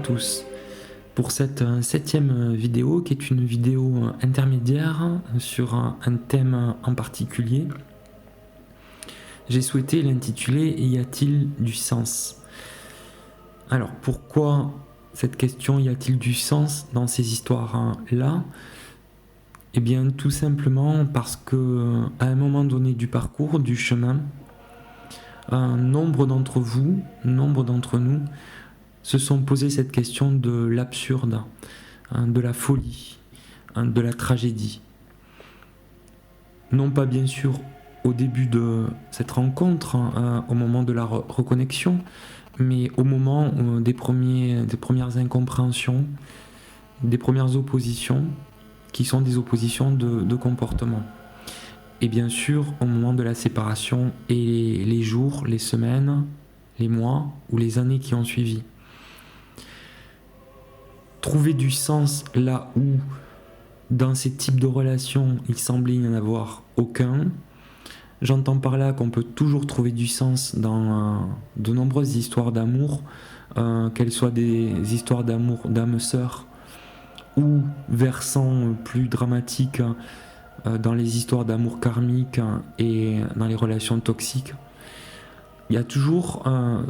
tous pour cette 7e vidéo qui est une vidéo intermédiaire sur un thème en particulier. J'ai souhaité l'intituler « Y a-t-il du sens ?» Alors pourquoi cette question « Y a-t-il du sens ?» dans ces histoires-là ? Eh bien tout simplement parce que à un moment donné du parcours, du chemin, nombre d'entre vous, nombre d'entre nous se sont posé cette question de l'absurde, de la folie, de la tragédie. Non pas bien sûr au début de cette rencontre, au moment de la reconnexion, mais au moment des premières incompréhensions, des premières oppositions, qui sont des oppositions de comportement. Et bien sûr, au moment de la séparation et les jours, les semaines, les mois ou les années qui ont suivi. Trouver du sens là où, dans ces types de relations, il semblait n'y en avoir aucun. J'entends par là qu'on peut toujours trouver du sens dans de nombreuses histoires d'amour, qu'elles soient des histoires d'amour d'âme sœur ou versant plus dramatique dans les histoires d'amour karmique et dans les relations toxiques. Il y a toujours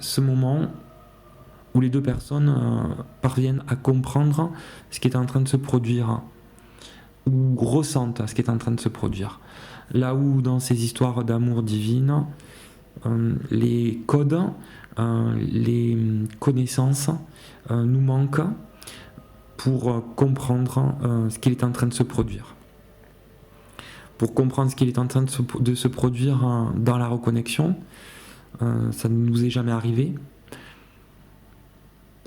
ce moment où les deux personnes parviennent à comprendre ce qui est en train de se produire ou ressentent ce qui est en train de se produire. Là où dans ces histoires d'amour divine, les codes, les connaissances nous manquent pour comprendre ce qu'il est en train de se produire. Pour comprendre ce qu'il est en train de se produire dans la reconnexion, ça ne nous est jamais arrivé.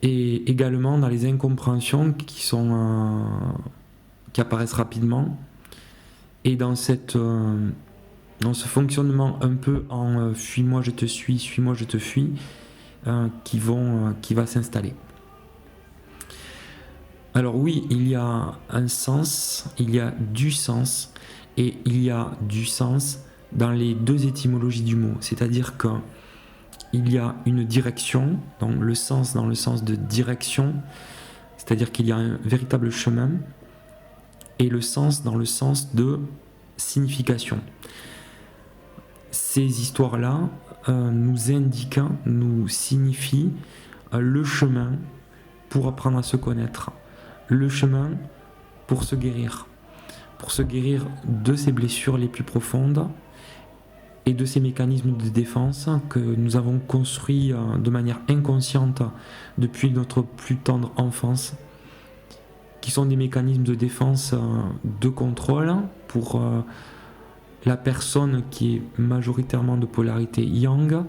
Et également dans les incompréhensions qui apparaissent rapidement, et dans ce fonctionnement un peu en fuis-moi je te suis, suis-moi je te fuis, qui va s'installer. Alors oui, il y a un sens, il y a du sens, et il y a du sens dans les deux étymologies du mot, c'est-à-dire qu'il y a une direction, donc le sens dans le sens de direction, c'est-à-dire qu'il y a un véritable chemin, et le sens dans le sens de signification. Ces histoires-là nous indiquent, nous signifient le chemin pour apprendre à se connaître, le chemin pour se guérir de ses blessures les plus profondes et de ces mécanismes de défense que nous avons construits de manière inconsciente depuis notre plus tendre enfance, qui sont des mécanismes de défense de contrôle pour la personne qui est majoritairement de polarité yang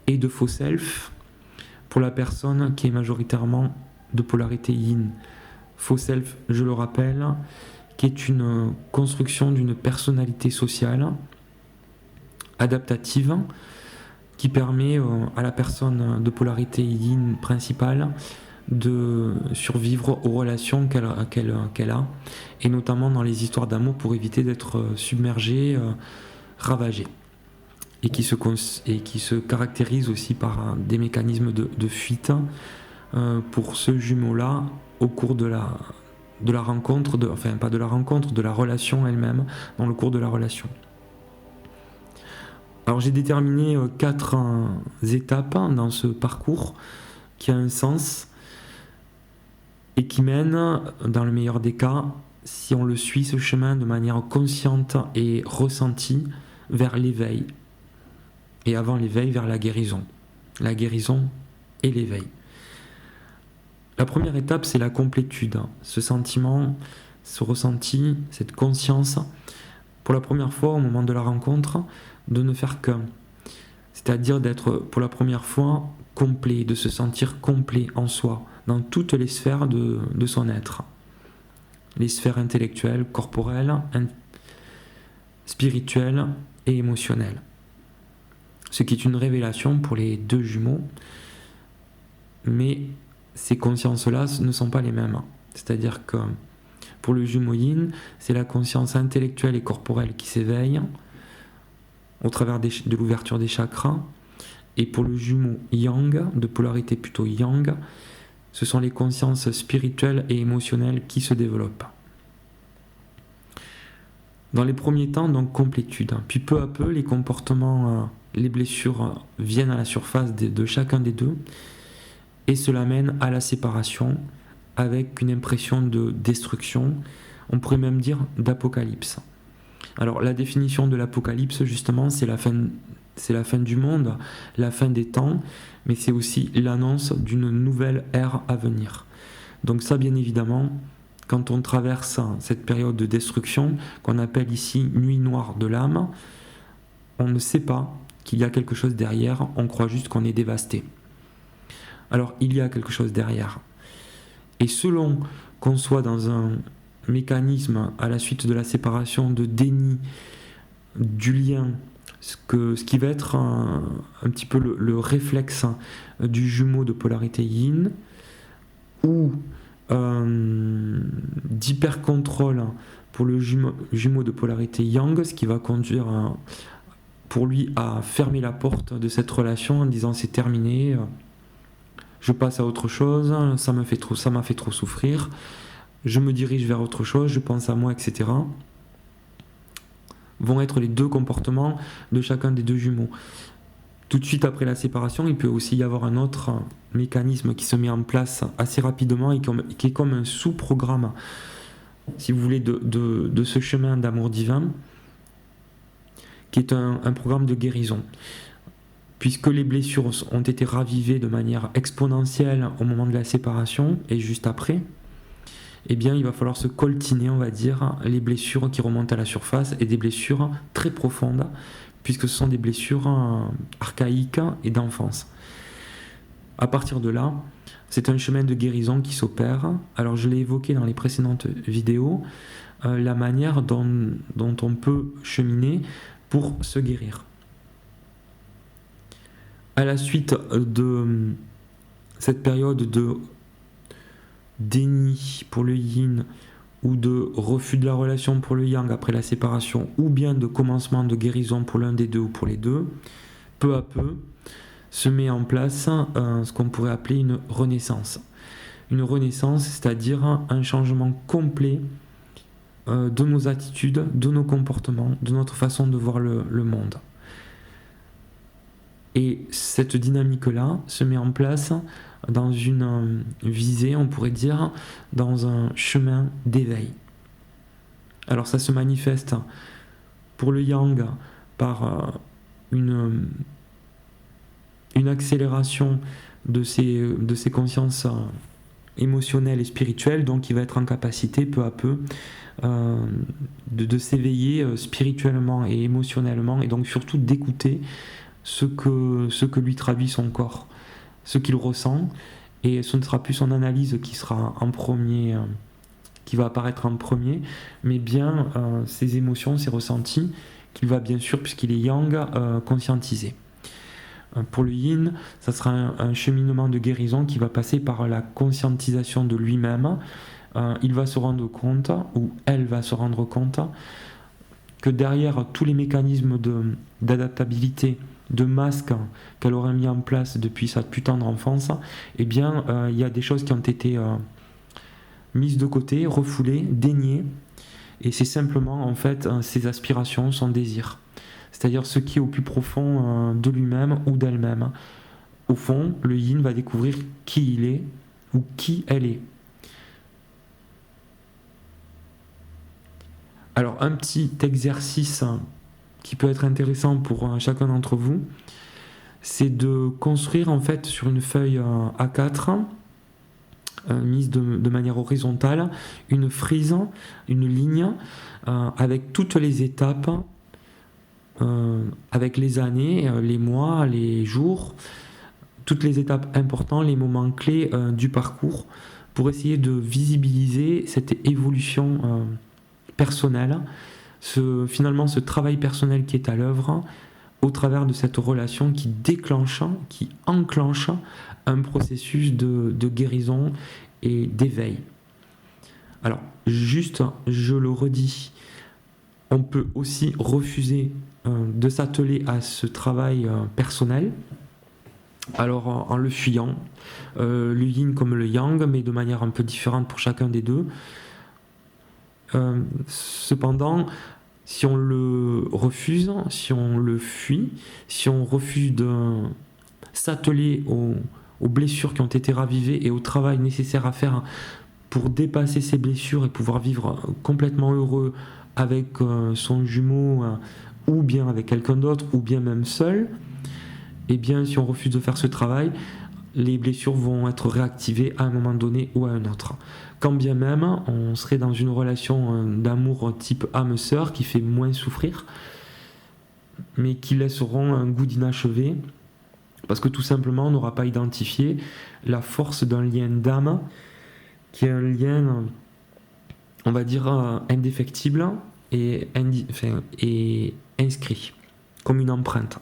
et de faux self pour la personne qui est majoritairement de polarité yin. Faux self, je le rappelle, qui est une construction d'une personnalité sociale adaptative qui permet à la personne de polarité yin principale de survivre aux relations qu'elle a, et notamment dans les histoires d'amour pour éviter d'être submergée, ravagée, et qui se caractérise aussi par des mécanismes de fuite pour ce jumeau-là au cours de la rencontre, enfin pas de la rencontre, de la relation elle-même, dans le cours de la relation. Alors j'ai déterminé 4 étapes dans ce parcours qui a un sens et qui mène, dans le meilleur des cas, si on le suit ce chemin de manière consciente et ressentie, vers l'éveil. Et avant l'éveil, vers la guérison. La guérison et l'éveil. La première étape, c'est la complétude. Ce sentiment, ce ressenti, cette conscience, pour la première fois au moment de la rencontre, de ne faire qu'un. C'est-à-dire d'être pour la première fois complet, de se sentir complet en soi, dans toutes les sphères de son être. Les sphères intellectuelles, corporelles, spirituelles et émotionnelles. Ce qui est une révélation pour les deux jumeaux, mais ces consciences-là ne sont pas les mêmes. C'est-à-dire que pour le jumeau yin, c'est la conscience intellectuelle et corporelle qui s'éveille au travers de l'ouverture des chakras, Et pour le jumeau yang, de polarité plutôt yang, ce sont les consciences spirituelles et émotionnelles qui se développent. Dans les premiers temps, donc complétude. Puis peu à peu, les comportements, les blessures viennent à la surface de chacun des deux et cela mène à la séparation avec une impression de destruction, on pourrait même dire d'apocalypse. Alors la définition de l'apocalypse, justement, c'est la fin du monde, la fin des temps, mais c'est aussi l'annonce d'une nouvelle ère à venir. Donc ça, bien évidemment, quand on traverse cette période de destruction, qu'on appelle ici nuit noire de l'âme, on ne sait pas qu'il y a quelque chose derrière, on croit juste qu'on est dévasté. Alors il y a quelque chose derrière. Et selon qu'on soit dans un mécanisme à la suite de la séparation de déni du lien, ce qui va être un petit peu le réflexe du jumeau de polarité yin, ou d'hyper-contrôle pour le jumeau de polarité yang, ce qui va conduire pour lui à fermer la porte de cette relation en disant c'est terminé, je passe à autre chose, ça m'a fait trop souffrir, je me dirige vers autre chose, je pense à moi, etc. Vont être les deux comportements de chacun des deux jumeaux. Tout de suite après la séparation, il peut aussi y avoir un autre mécanisme qui se met en place assez rapidement et qui est comme un sous-programme, si vous voulez, de ce chemin d'amour divin, qui est un programme de guérison. Puisque les blessures ont été ravivées de manière exponentielle au moment de la séparation et juste après, eh bien il va falloir se coltiner, on va dire, les blessures qui remontent à la surface et des blessures très profondes, puisque ce sont des blessures archaïques et d'enfance. À partir de là, c'est un chemin de guérison qui s'opère. Alors je l'ai évoqué dans les précédentes vidéos, la manière dont on peut cheminer pour se guérir. À la suite de cette période de déni pour le yin ou de refus de la relation pour le yang après la séparation, ou bien de commencement de guérison pour l'un des deux ou pour les deux, peu à peu se met en place ce qu'on pourrait appeler une renaissance. Une renaissance, c'est-à-dire un changement complet de nos attitudes, de nos comportements, de notre façon de voir le monde. Et cette dynamique-là se met en place dans une visée, on pourrait dire, dans un chemin d'éveil. Alors ça se manifeste pour le yang par une accélération de ses consciences émotionnelles et spirituelles, donc il va être en capacité peu à peu de s'éveiller spirituellement et émotionnellement, et donc surtout d'écouter ce que lui traduit son corps, ce qu'il ressent, et ce ne sera plus son analyse qui sera en premier, qui va apparaître en premier, mais bien ses émotions, ses ressentis, qu'il va bien sûr, puisqu'il est yang, conscientiser. Pour le yin, ça sera un cheminement de guérison qui va passer par la conscientisation de lui-même. Il va se rendre compte, ou elle va se rendre compte, que derrière tous les mécanismes d'adaptabilité, de masque qu'elle aurait mis en place depuis sa plus tendre enfance, eh bien, il y a des choses qui ont été mises de côté, refoulées, déniées, et c'est simplement, en fait, ses aspirations, son désir. C'est-à-dire ce qui est au plus profond de lui-même ou d'elle-même. Au fond, le yin va découvrir qui il est ou qui elle est. Alors, un petit exercice qui peut être intéressant pour chacun d'entre vous, c'est de construire en fait sur une feuille A4 mise de manière horizontale une frise, une ligne avec toutes les étapes, avec les années, les mois, les jours, toutes les étapes importantes, les moments clés du parcours, pour essayer de visibiliser cette évolution personnelle, finalement ce travail personnel qui est à l'œuvre au travers de cette relation qui déclenche, qui enclenche un processus de guérison et d'éveil. Alors, juste, je le redis, on peut aussi refuser de s'atteler à ce travail personnel, Alors en le fuyant, le yin comme le yang, mais de manière un peu différente pour chacun des deux. Cependant, si on le refuse, si on le fuit, si on refuse de s'atteler aux blessures qui ont été ravivées et au travail nécessaire à faire pour dépasser ces blessures et pouvoir vivre complètement heureux avec son jumeau ou bien avec quelqu'un d'autre ou bien même seul, et bien si on refuse de faire ce travail, les blessures vont être réactivées à un moment donné ou à un autre. Quand bien même on serait dans une relation d'amour type âme-sœur qui fait moins souffrir, mais qui laisseront un goût d'inachevé, parce que tout simplement on n'aura pas identifié la force d'un lien d'âme qui est un lien, on va dire, indéfectible et inscrit, comme une empreinte.